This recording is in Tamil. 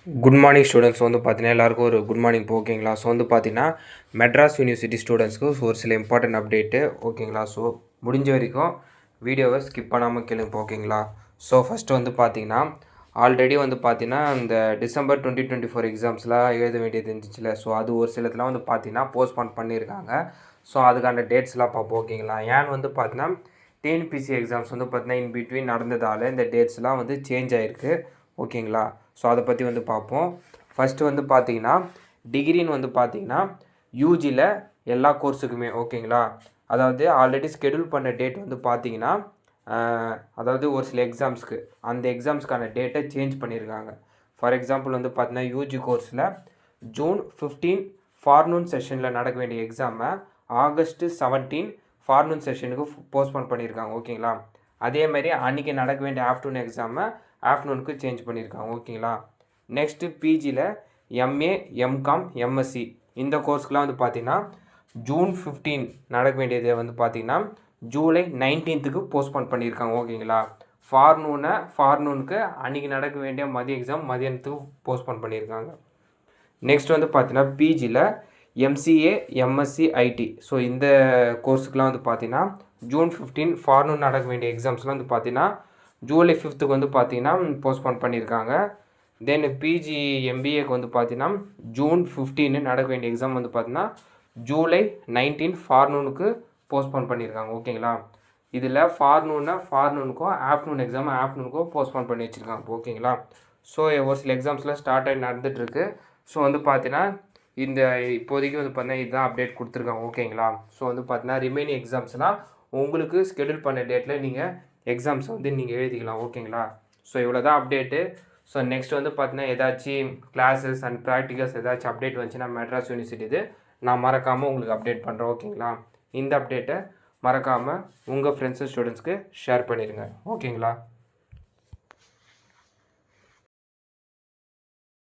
குட் மார்னிங் ஸ்டூடெண்ட்ஸ் வந்து பார்த்தீங்கன்னா எல்லாருக்கும் ஒரு குட் மார்னிங் ஓகேங்களா. ஸோ வந்து பார்த்தீங்கன்னா மெட்ராஸ் யூனிவர்சிட்டி ஸ்டூடெண்ட்ஸ்க்கு ஒரு சில இம்பார்ட்டன்ட் அப்டேட்டு ஓகேங்களா. ஸோ முடிஞ்ச வரைக்கும் வீடியோவை ஸ்கிப் பண்ணாமல் கேளுங்க ஓகேங்களா. ஸோ ஃபஸ்ட்டு வந்து பார்த்தீங்கன்னா ஆல்ரெடி வந்து பார்த்தீங்கன்னா இந்த டிசம்பர் 2024 எக்ஸாம்ஸ்லாம் எழுத வேண்டியது இருந்துச்சுல. ஸோ அது ஒரு சிலத்துலாம் வந்து பார்த்தீங்கன்னா போஸ்ட்பான் பண்ணியிருக்காங்க. ஸோ அதுக்கான டேட்ஸ்லாம் பார்ப்போம் ஓகேங்களா. ஏன்னு வந்து பார்த்தீங்கன்னா டிஎன்பிசி எக்ஸாம்ஸ் வந்து பார்த்தீங்கன்னா இன் பிட்வீன் நடந்ததால் இந்த டேட்ஸ்லாம் வந்து சேஞ்ச் ஆகிருக்கு ஓகேங்களா. ஸோ அதை பற்றி வந்து பார்ப்போம். ஃபஸ்ட்டு வந்து பார்த்தீங்கன்னா டிகிரின்னு வந்து பார்த்தீங்கன்னா யூஜியில் எல்லா கோர்ஸுக்குமே ஓகேங்களா. அதாவது ஆல்ரெடி ஸ்கெடியூல் பண்ண டேட் வந்து பார்த்தீங்கன்னா அதாவது ஒரு சில எக்ஸாம்ஸ்க்கு அந்த எக்ஸாம்ஸ்க்கான டேட்டை சேஞ்ச் பண்ணியிருக்காங்க. ஃபார் எக்ஸாம்பிள் வந்து பார்த்தீங்கன்னா யூஜி கோர்ஸில் ஜூன் 15 ஃபார்னூன் செஷனில் நடக்க வேண்டிய எக்ஸாமை ஆகஸ்ட்டு 17 ஃபார்னூன் செஷனுக்கு போஸ்ட்போன் பண்ணியிருக்காங்க ஓகேங்களா. அதேமாதிரி அன்றைக்கி நடக்க வேண்டிய ஆஃப்டர்நூன் எக்ஸாமை ஆஃப்டர்நூனுக்கு சேஞ்ச் பண்ணியிருக்காங்க ஓகேங்களா. நெக்ஸ்ட்டு பிஜியில் எம்ஏ எம்காம் எம்எஸ்சி இந்த கோர்ஸ்க்கெலாம் வந்து பார்த்திங்கன்னா ஜூன் 15 நடக்க வேண்டியது வந்து பார்த்திங்கன்னா ஜூலை 19க்கு போஸ்ட்போன் பண்ணியிருக்காங்க ஓகேங்களா. ஃபார்னூனுக்கு அன்றைக்கி நடக்க வேண்டிய மதிய எக்ஸாம் மதியானத்துக்கு போஸ்ட்போன் பண்ணியிருக்காங்க. நெக்ஸ்ட் வந்து பார்த்தீங்கன்னா பிஜியில் எம்சிஏ எம்எஸ்சி ஐடி ஸோ இந்த கோர்ஸுக்கெலாம் வந்து பார்த்திங்கன்னா ஜூன் 15 ஃபார்னூன் நடக்க வேண்டிய எக்ஸாம்ஸ்லாம் வந்து பார்த்திங்கன்னா ஜூலை 5க்கு வந்து பார்த்திங்கன்னா போஸ்ட்போன் பண்ணியிருக்காங்க. தென் பிஜி எம்பிஏக்கு வந்து பார்த்திங்கன்னா ஜூன் 15 நடக்க வேண்டிய எக்ஸாம் வந்து பார்த்திங்கன்னா ஜூலை 19 ஃபார்னூனுக்கு போஸ்ட்போன் பண்ணியிருக்காங்க ஓகேங்களா. இதில் ஃபார்னூனுக்கும் ஆஃப்டர்நூன் எக்ஸாம் ஆஃப்டர்நூனுக்கும் போஸ்ட்போன் பண்ணி வச்சுருக்காங்க ஓகேங்களா. ஸோ ஒரு சில எக்ஸாம்ஸ்லாம் ஸ்டார்ட் ஆகி நடந்துகிட்ருக்கு. ஸோ வந்து பார்த்தீங்கன்னா இந்த இப்போதைக்கு வந்து பார்த்தீங்கன்னா இதுதான் அப்டேட் கொடுத்துருக்காங்க ஓகேங்களா. ஸோ வந்து பார்த்தீங்கன்னா ரிமைனிங் எக்ஸாம்ஸ்னால் உங்களுக்கு ஸ்கெடியூல் பண்ண டேட்டில் நீங்கள் எக்ஸாம்ஸ் வந்து நீங்கள் எழுதிக்கலாம் ஓகேங்களா. ஸோ இவ்வளோ தான் அப்டேட்டு. ஸோ நெக்ஸ்ட் வந்து பார்த்தீங்கன்னா ஏதாச்சும் கிளாஸஸ் அண்ட் ப்ராக்டிகல்ஸ் ஏதாச்சும் அப்டேட் வந்துச்சுன்னா மெட்ராஸ் யூனிவர்சிட்டி இது நான் மறக்காமல் உங்களுக்கு அப்டேட் பண்ணுறேன் ஓகேங்களா. இந்த அப்டேட்டை மறக்காமல் உங்கள் ஃப்ரெண்ட்ஸு ஸ்டூடெண்ட்ஸ்க்கு ஷேர் பண்ணிடுங்க ஓகேங்களா.